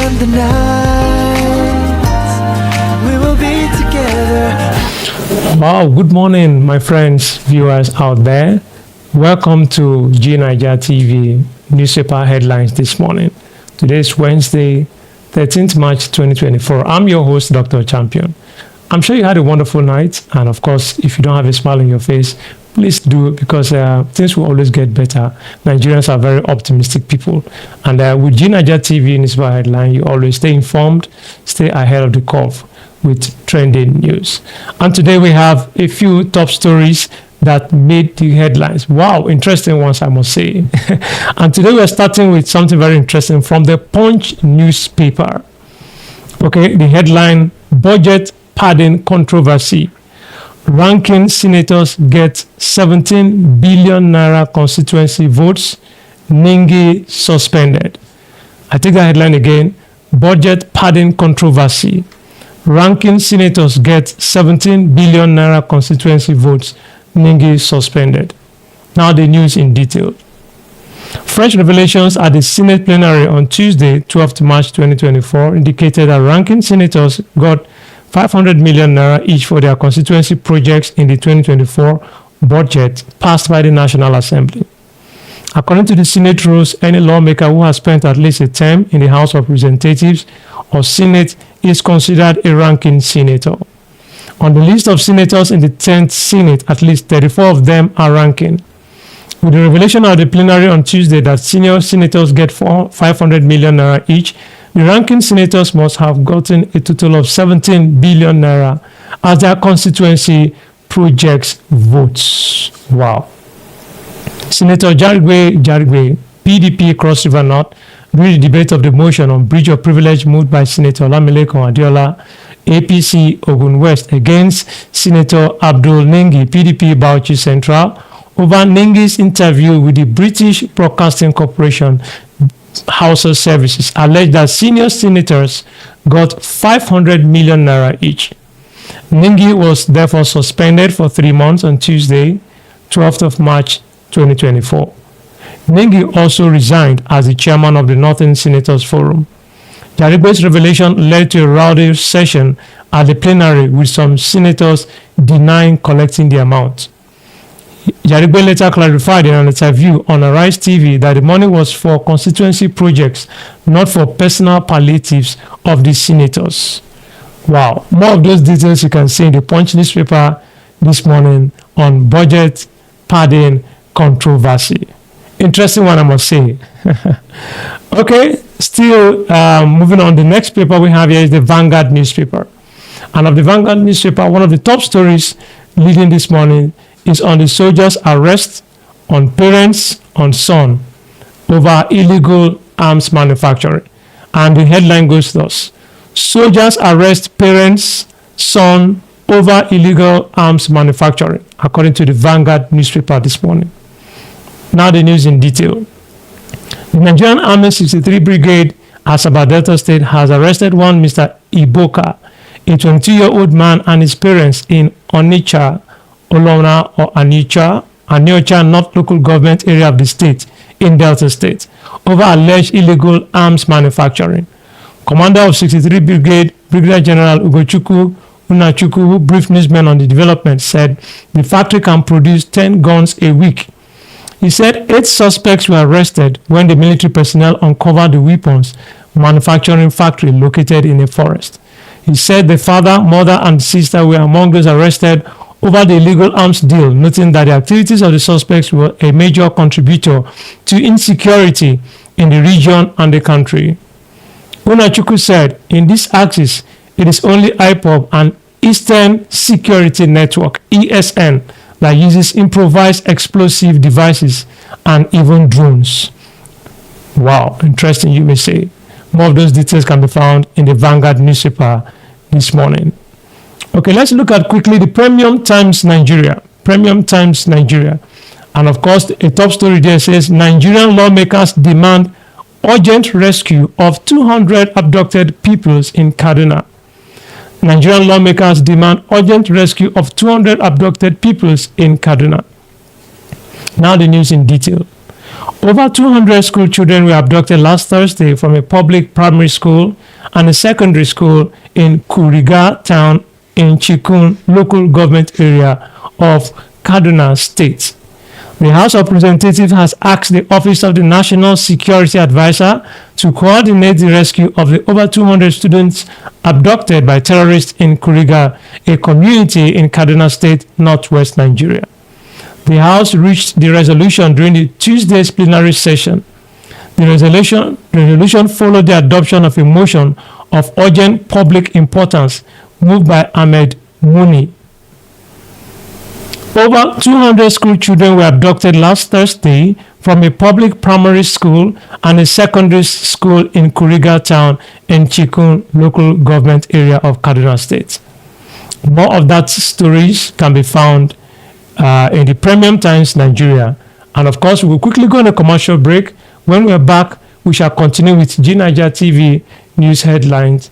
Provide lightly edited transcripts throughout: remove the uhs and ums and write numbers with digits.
beyond the night, we will be together. Wow, good morning, my friends, viewers out there. Welcome to G9ijaTV newspaper headlines this morning. Today is Wednesday, 13th March 2024. I'm your host, Dr. Champion. I'm sure you had a wonderful night, and of course, if you don't have a smile on your face, please do, because things will always get better. Nigerians are very optimistic people, and with G9ijaTV newspaper headline, you always stay informed, stay ahead of the curve with trending news. And today we have a few top stories that made the headlines. Wow, interesting ones, I must say. And today we're starting with something very interesting from the Punch newspaper. Okay, the headline: budget padding controversy. Ranking senators get 17 billion naira constituency votes. Ningi suspended. I take that headline again: budget padding controversy. Ranking senators get 17 billion naira constituency votes. Ningi suspended. Now the news in detail. Fresh revelations at the Senate plenary on Tuesday, 12th March 2024, indicated that ranking senators got 500 million naira each for their constituency projects in the 2024 budget passed by the National Assembly. According to the Senate rules, any lawmaker who has spent at least a term in the House of Representatives or Senate is considered a ranking senator. On the list of senators in the 10th Senate, at least 34 of them are ranking. With the revelation at the plenary on Tuesday that senior senators get 500 million naira each, the ranking senators must have gotten a total of 17 billion naira as their constituency projects votes. Wow. Senator Jarigwe, PDP Cross River North, during the debate of the motion on Bridge of Privilege moved by Senator Lamileko Adiola, APC Ogun West, against Senator Abdul Ningi, PDP Bauchi Central, over Ningi's interview with the British Broadcasting Corporation House of Services, alleged that senior senators got 500 million naira each. Ningi was therefore suspended for 3 months on Tuesday, 12th of March 2024. Ningi also resigned as the chairman of the Northern Senators Forum. Jarigwe's revelation led to a rowdy session at the plenary, with some senators denying collecting the amount. Jarigwe later clarified in an interview on Arise TV that the money was for constituency projects, not for personal palliatives of the senators. Wow. More of those details you can see in the Punch newspaper this morning on budget padding controversy. Interesting one, I must say. Okay, still moving on. The next paper we have here is the Vanguard newspaper. And of the Vanguard newspaper, one of the top stories leading this morning is on the soldiers' arrest on parents, on son, over illegal arms manufacturing. And the headline goes thus: soldiers arrest parents, son, over illegal arms manufacturing, according to the Vanguard newspaper this morning. Now the news in detail. The Nigerian Army 63 Brigade, Asaba Delta State, has arrested one Mr. Iboka, a 22-year-old man, and his parents in Onitsha, Olona or Aniocha North Local Government area of the state in Delta State, over alleged illegal arms manufacturing. Commander of 63 Brigade, Brigadier General Ugochukwu Unachukwu, who briefed newsmen on the development, said the factory can produce 10 guns a week. He said 8 suspects were arrested when the military personnel uncovered the weapons manufacturing factory located in a forest. He said the father, mother, and sister were among those arrested over the illegal arms deal, noting that the activities of the suspects were a major contributor to insecurity in the region and the country. Unachukwu said, in this axis, it is only IPOB and Eastern Security Network, ESN, that uses improvised explosive devices and even drones. Wow, interesting, you may say. More of those details can be found in the Vanguard newspaper this morning. Okay, let's look at quickly the Premium Times Nigeria. Premium Times Nigeria. And of course, a top story there says Nigerian lawmakers demand urgent rescue of 200 abducted pupils in Kaduna. Nigerian lawmakers demand urgent rescue of 200 abducted pupils in Kaduna. Now the news in detail. Over 200 school children were abducted last Thursday from a public primary school and a secondary school in Kuriga town in Chikun local government area of Kaduna State. The House of Representatives has asked the Office of the National Security Advisor to coordinate the rescue of the over 200 students abducted by terrorists in Kuriga, a community in Kaduna State, northwest Nigeria. The House reached the resolution during the Tuesday's plenary session. The resolution followed the adoption of a motion of urgent public importance moved by Ahmed Muni. Over 200 school children were abducted last Thursday from a public primary school and a secondary school in Kuriga town in Chikun local government area of Kaduna State. More of that stories can be found in the Premium Times Nigeria. And of course, we will quickly go on a commercial break. When we are back, we shall continue with G9ijaTV news headlines.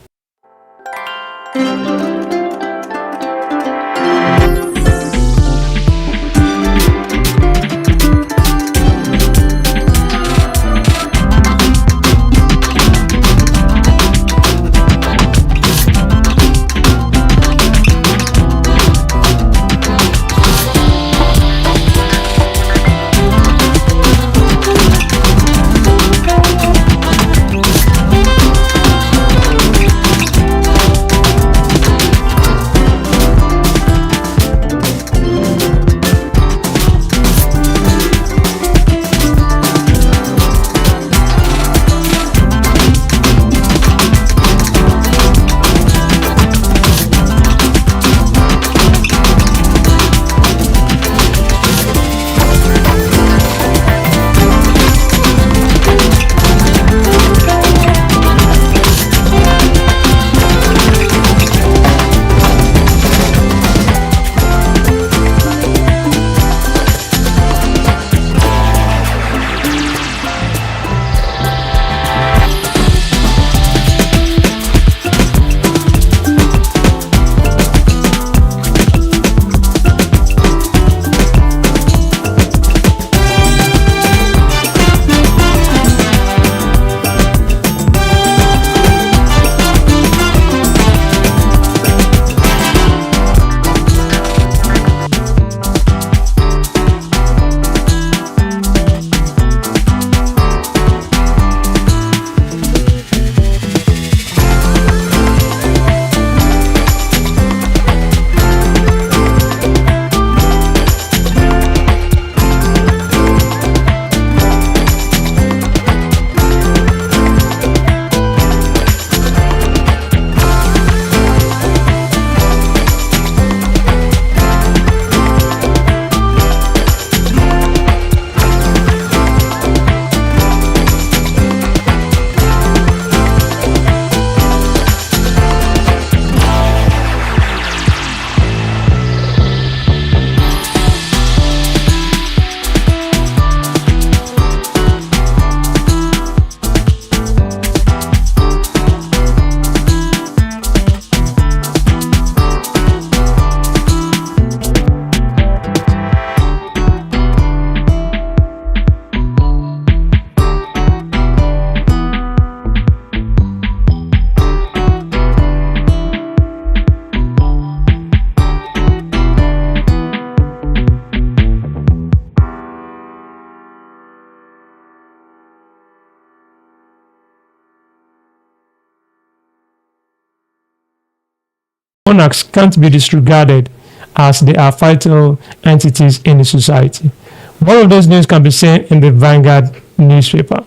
Monarchs can't be disregarded as they are vital entities in the society. One of those news can be seen in the Vanguard newspaper.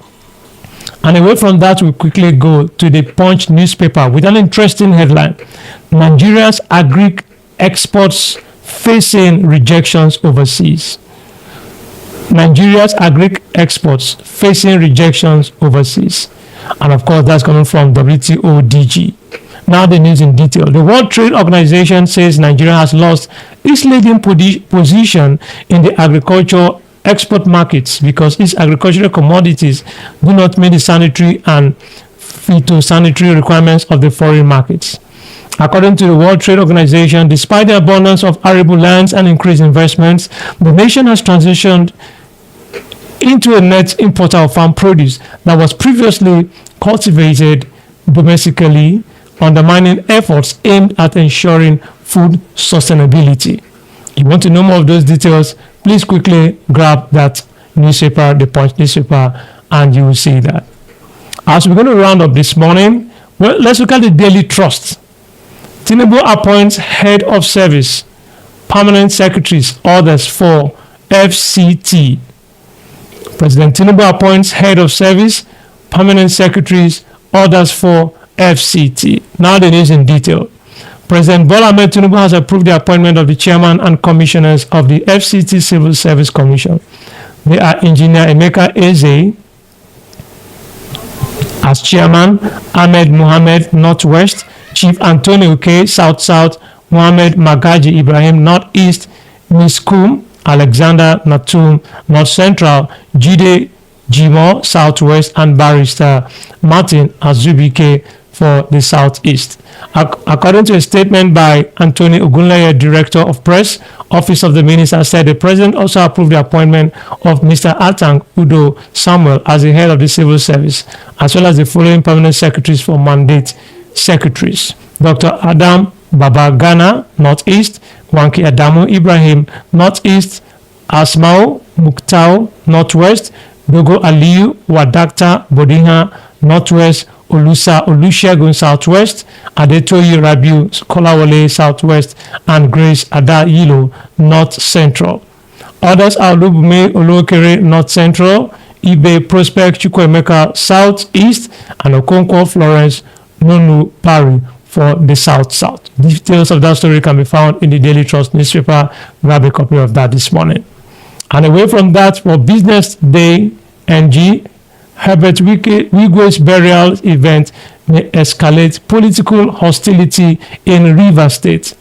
And away from that, we quickly go to the Punch newspaper with an interesting headline. Nigeria's agri exports facing rejections overseas. Nigeria's agri exports facing rejections overseas. And of course, that's coming from WTO DG. Now the news in detail. The World Trade Organization says Nigeria has lost its leading position in the agricultural export markets because its agricultural commodities do not meet the sanitary and phytosanitary requirements of the foreign markets. According to the World Trade Organization, despite the abundance of arable lands and increased investments, the nation has transitioned into a net importer of farm produce that was previously cultivated domestically, undermining efforts aimed at ensuring food sustainability. You want to know more of those details, please quickly grab that newspaper, the Punch newspaper, and you will see that. As we're going to round up this morning, well, let's look at the Daily Trust. Tinubu appoints head of service, permanent secretaries, orders for FCT. President Tinubu appoints head of service, permanent secretaries, orders for FCT. Now the news in detail. President Bola Ahmed Tinubu has approved the appointment of the chairman and commissioners of the FCT Civil Service Commission. They are Engineer Emeka Eze as chairman, Ahmed Mohammed Northwest, Chief Anthony Uke South-South, Mohammed Magaji Ibrahim Northeast, Miskum Alexander Natum North Central, Jide Jimo Southwest, and Barrister Martin Azubike for the Southeast. According to a statement by Anthony Ogunleye, Director of Press, Office of the Minister, said the President also approved the appointment of Mr. Atang Udo Samuel as the head of the Civil Service, as well as the following permanent secretaries for mandate secretaries: Dr. Adam Babagana, Northeast; Wanki Adamu Ibrahim, Northeast; Asmao Muktau, Northwest; Dogo Aliyu Wadakta Bodinha, Northwest; Olusa Olusegun, Southwest; Adetoyi Rabiu Kolawole, Southwest; and Grace Adayilo, North Central. Others are Olubume Olokere, North Central; Ibe Prospect Chukwemeka, Southeast; and Okonkwo Florence Nonu Pari for the South-South. Details of that story can be found in the Daily Trust newspaper. Grab a copy of that this morning. And away from that, for Business Day NG, Herbert Wigwe's burial event may escalate political hostility in Rivers State.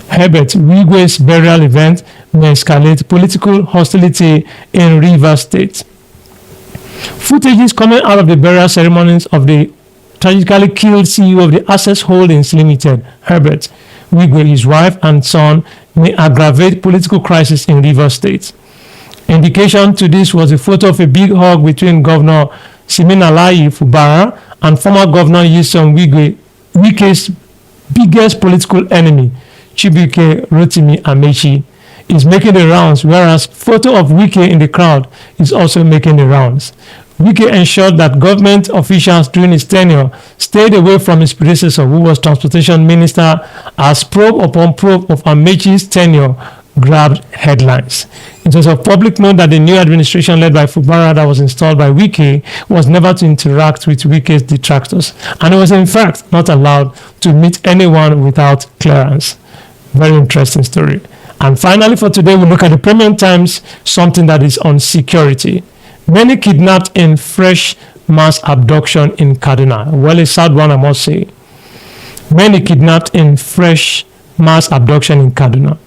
Herbert Wigwe's burial event may escalate political hostility in Rivers State. Footages coming out of the burial ceremonies of the tragically killed CEO of the Access Holdings Limited, Herbert Wigwe, his wife and son, may aggravate political crisis in Rivers State. Indication to this was a photo of a big hug between Governor Siminalayi Fubara and former Governor Nyesom Wike's biggest political enemy, Chibuike Rotimi Amechi, is making the rounds, whereas photo of Wike in the crowd is also making the rounds. Wike ensured that government officials during his tenure stayed away from his predecessor, who was Transportation Minister, as probe upon probe of Amechi's tenure grabbed headlines. It was of public note that the new administration led by Fubara that was installed by Wike was never to interact with Wike's detractors, and it was in fact not allowed to meet anyone without clearance. Very interesting story. And finally for today, we look at the Premium Times, something that is on security. Many kidnapped in fresh mass abduction in Kaduna. Well, a sad one, I must say. Many kidnapped in fresh mass abduction in Kaduna.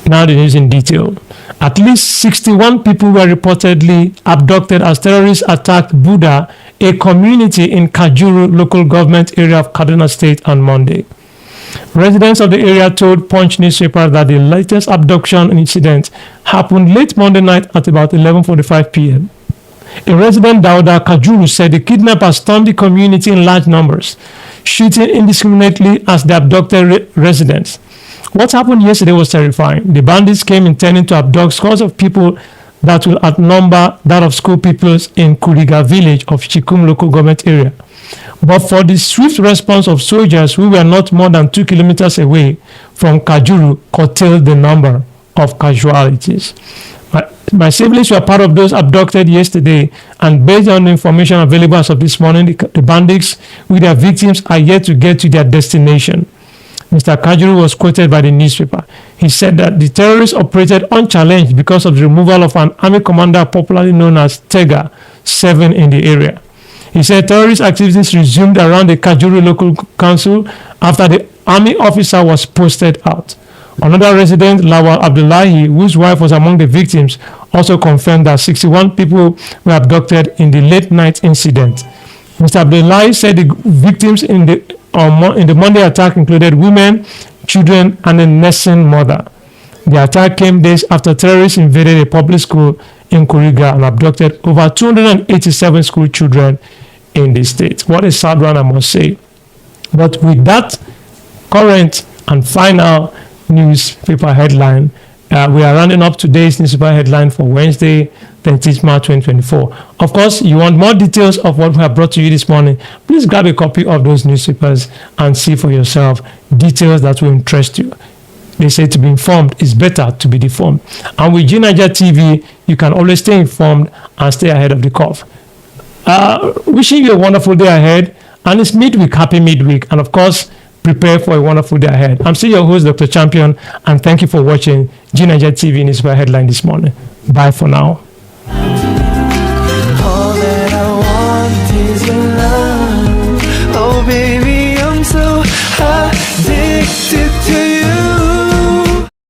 Now the news in detail. At least 61 people were reportedly abducted as terrorists attacked Buda, a community in Kajuru local government area of Kaduna State on Monday. Residents of the area told Punch newspaper that the latest abduction incident happened late Monday night at about 11:45 p.m. A resident, Dauda Kajuru, said the kidnappers stormed the community in large numbers, shooting indiscriminately as they abducted residents. What happened yesterday was terrifying. The bandits came intending to abduct scores of people that will outnumber that of school pupils in Kuriga village of Chikum local government area. But for the swift response of soldiers who were not more than 2 kilometers away from Kajuru curtailed the number of casualties. My siblings were part of those abducted yesterday, and based on the information available as of this morning, the bandits with their victims are yet to get to their destination. Mr. Kajuru was quoted by the newspaper. He said that the terrorists operated unchallenged because of the removal of an army commander popularly known as Tega 7 in the area. He said terrorist activities resumed around the Kajuru local council after the army officer was posted out. Another resident, Lawal Abdullahi, whose wife was among the victims, also confirmed that 61 people were abducted in the late night incident. Mr. Abdullahi said the victims in the Monday attack included women, children, and a nursing mother. The attack came days after terrorists invaded a public school in Kuriga and abducted over 287 school children in the state. What a sad one, I must say. But with that current and final newspaper headline, we are rounding up today's newspaper headline for Wednesday, 13th March 2024. Of course, you want more details of what we have brought to you this morning, please grab a copy of those newspapers and see for yourself details that will interest you. They say to be informed is better to be deformed. And with G9ijaTV, you can always stay informed and stay ahead of the curve. Wishing you a wonderful day ahead. And it's midweek, happy midweek. And of course, prepare for a wonderful day ahead. I'm still your host, Dr. Champion, and thank you for watching G9ijaTV Newspaper Headline this morning. Bye for now. All that I want is your love. Oh baby, I'm so addicted to